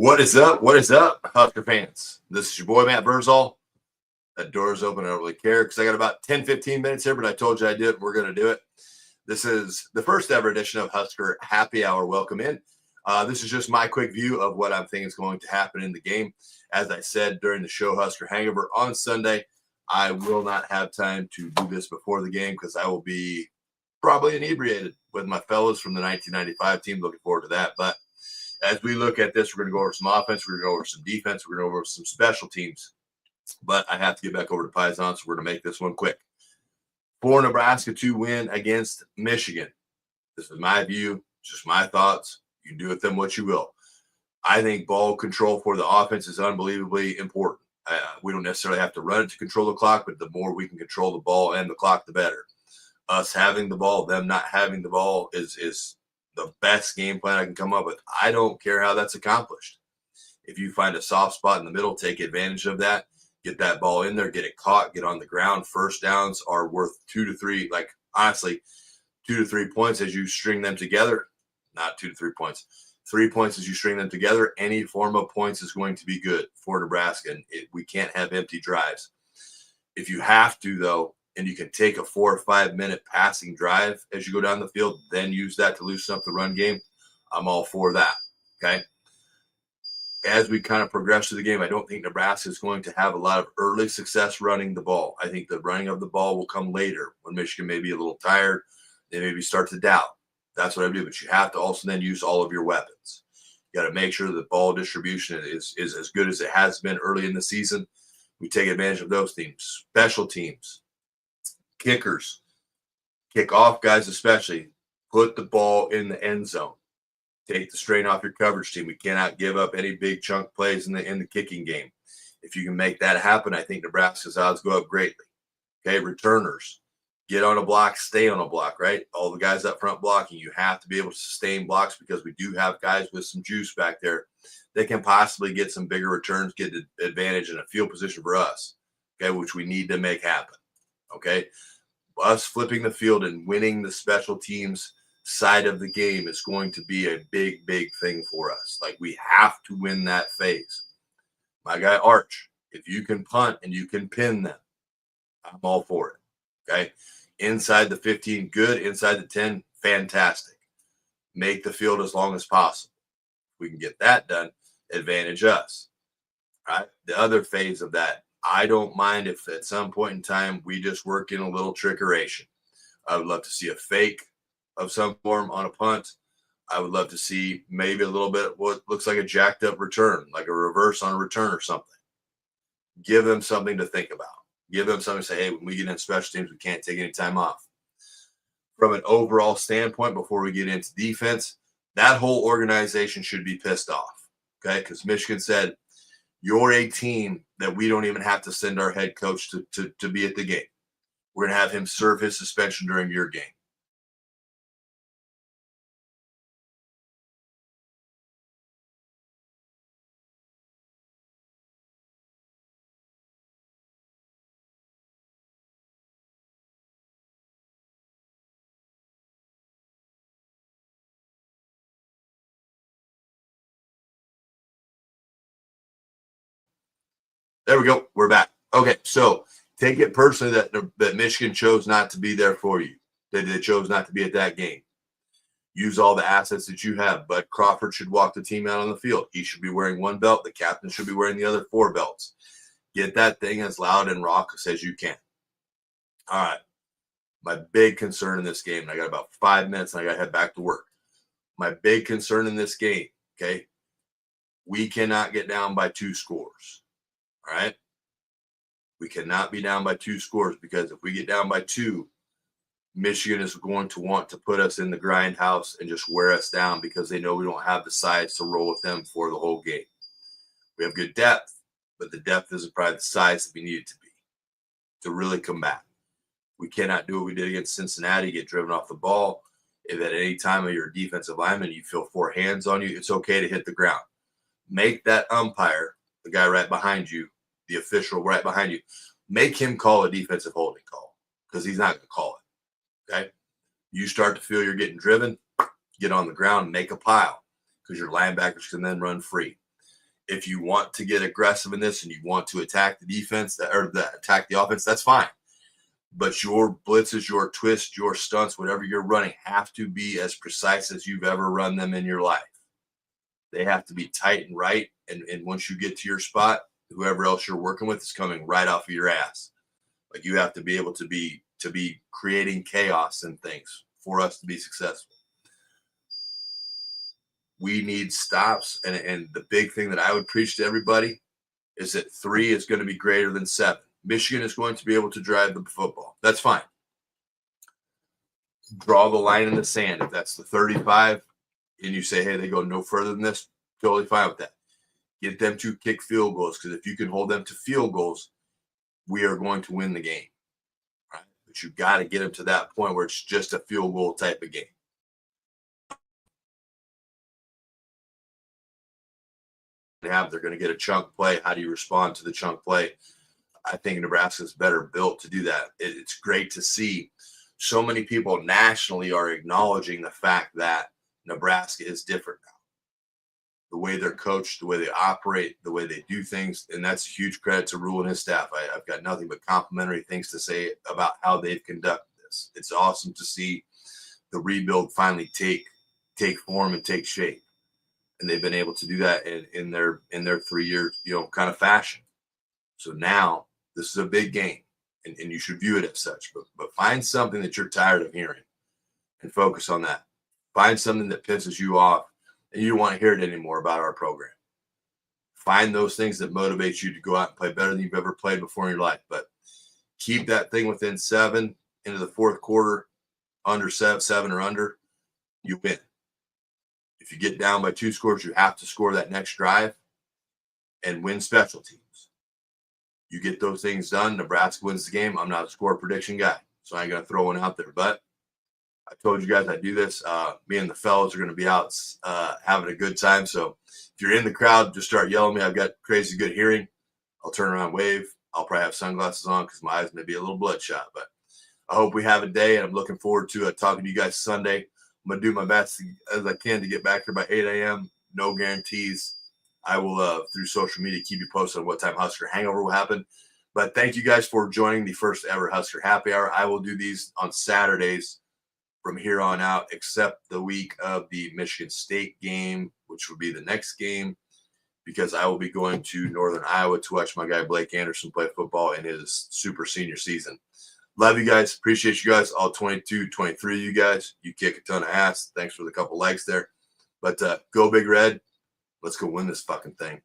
What is up? What is up, Husker fans? This is your boy, Matt Burzall. That door's open. I don't really care because I got about 10, 15 minutes here, but I told you I did. We're going to do it. This is the first ever edition of Husker Happy Hour. Welcome in. This is just my quick view of what I'm thinking is going to happen in the game. As I said during the show, Husker Hangover on Sunday, I will not have time to do this before the game because I will be probably inebriated with my fellows from the 1995 team. Looking forward to that. But as we look at this, we're going to go over some offense, we're going to go over some defense, we're going to go over some special teams. But I have to get back over to Paisan, so we're going to make this one quick. For Nebraska to win against Michigan, this is my view, just my thoughts. You can do with them what you will. I think ball control for the offense is unbelievably important. We don't necessarily have to run it to control the clock, but the more we can control the ball and the clock, the better. Us having the ball, them not having the ball is the best game plan I can come up with. I don't care how that's accomplished. If you find a soft spot in the middle, take advantage of that. Get that ball in there, get it caught, get on the ground. First downs are worth 2 to 3, like honestly, 2 to 3 points as you string them together. Not 2 to 3 points. 3 points as you string them together. Any form of points is going to be good for Nebraska. And we can't have empty drives. If you have to, though, and you can take a 4 or 5 minute passing drive as you go down the field, then use that to loosen up the run game, I'm all for that, okay? As we kind of progress through the game, I don't think Nebraska is going to have a lot of early success running the ball. I think the running of the ball will come later when Michigan may be a little tired. They maybe start to doubt. That's what I do, but you have to also then use all of your weapons. You got to make sure that ball distribution is as good as it has been early in the season. We take advantage of those teams. Special teams. Kickers, kick off guys especially, put the ball in the end zone. Take the strain off your coverage team. We cannot give up any big chunk plays in the kicking game. If you can make that happen, I think Nebraska's odds go up greatly. Okay, returners, get on a block, stay on a block, right? All the guys up front blocking, you have to be able to sustain blocks because we do have guys with some juice back there that can possibly get some bigger returns, get the advantage in a field position for us, okay, which we need to make happen. Okay, us flipping the field and winning the special teams side of the game is going to be a big, big thing for us. Like, we have to win that phase. My guy Arch, if you can punt and you can pin them, I'm all for it. Okay, inside the 15, good. Inside the 10, fantastic. Make the field as long as possible. If we can get that done, advantage us. Right. The other phase of that, I don't mind if at some point in time we just work in a little trickeration. I would love to see a fake of some form on a punt. I would love to see maybe a little bit what looks like a jacked up return, like a reverse on a return or something. Give them something to think about. Give them something to say, hey, when we get in special teams, we can't take any time off. From an overall standpoint, before we get into defense, that whole organization should be pissed off, okay? Because Michigan said, you're a team that we don't even have to send our head coach to be at the game. We're going to have him serve his suspension during your game. There we go. We're back. Okay, so take it personally that Michigan chose not to be there for you. That they chose not to be at that game. Use all the assets that you have. But Crawford should walk the team out on the field. He should be wearing one belt. The captain should be wearing the other 4 belts. Get that thing as loud and raucous as you can. All right. My big concern in this game, and I got about 5 minutes and I got to head back to work. My big concern in this game, okay, we cannot get down by 2 scores. All right. We cannot be down by 2 scores because if we get down by 2, Michigan is going to want to put us in the grindhouse and just wear us down because they know we don't have the size to roll with them for the whole game. We have good depth, but the depth isn't probably the size that we need it to be to really combat. We cannot do what we did against Cincinnati, get driven off the ball. If at any time of your defensive lineman you feel 4 hands on you, it's okay to hit the ground. Make that umpire, the guy right behind you, the official right behind you, make him call a defensive holding call because he's not going to call it, okay? You start to feel you're getting driven, get on the ground, make a pile because your linebackers can then run free. If you want to get aggressive in this and you want to attack the defense or attack the offense, that's fine. But your blitzes, your twists, your stunts, whatever you're running, have to be as precise as you've ever run them in your life. They have to be tight and right. And once you get to your spot, whoever else you're working with is coming right off of your ass. Like, you have to be able to be creating chaos and things for us to be successful. We need stops. And the big thing that I would preach to everybody is that 3 is going to be greater than 7. Michigan is going to be able to drive the football. That's fine. Draw the line in the sand. If that's the 35 and you say, hey, they go no further than this, totally fine with that. Get them to kick field goals, because if you can hold them to field goals, we are going to win the game. Right? But you've got to get them to that point where it's just a field goal type of game. They're going to get a chunk play. How do you respond to the chunk play? I think Nebraska is better built to do that. It's great to see so many people nationally are acknowledging the fact that Nebraska is different now. The way they're coached, the way they operate, the way they do things, and that's a huge credit to Rule and his staff. I've got nothing but complimentary things to say about how they've conducted this. It's awesome to see the rebuild finally take form and take shape, and they've been able to do that in their 3-year kind of fashion. So now this is a big game, and you should view it as such. But find something that you're tired of hearing and focus on that. Find something that pisses you off and you don't want to hear it anymore about our program. Find those things that motivate you to go out and play better than you've ever played before in your life. But keep that thing within 7 into the fourth quarter, under 7 or under, you win. If you get down by 2 scores, you have to score that next drive and win special teams. You get those things done, Nebraska wins the game. I'm not a score prediction guy, so I ain't going to throw one out there. But I told you guys I'd do this. Me and the fellas are going to be out having a good time. So if you're in the crowd, just start yelling at me. I've got crazy good hearing. I'll turn around and wave. I'll probably have sunglasses on because my eyes may be a little bloodshot. But I hope we have a day, and I'm looking forward to talking to you guys Sunday. I'm going to do my best as I can to get back here by 8 a.m. No guarantees. I will, through social media, keep you posted on what time Husker Hangover will happen. But thank you guys for joining the first ever Husker Happy Hour. I will do these on Saturdays from here on out, except the week of the Michigan State game, which will be the next game, because I will be going to Northern Iowa to watch my guy Blake Anderson play football in his super senior season. Love you guys. Appreciate you guys. All 22, 23 of you guys. You kick a ton of ass. Thanks for the couple likes there. But go Big Red. Let's go win this fucking thing.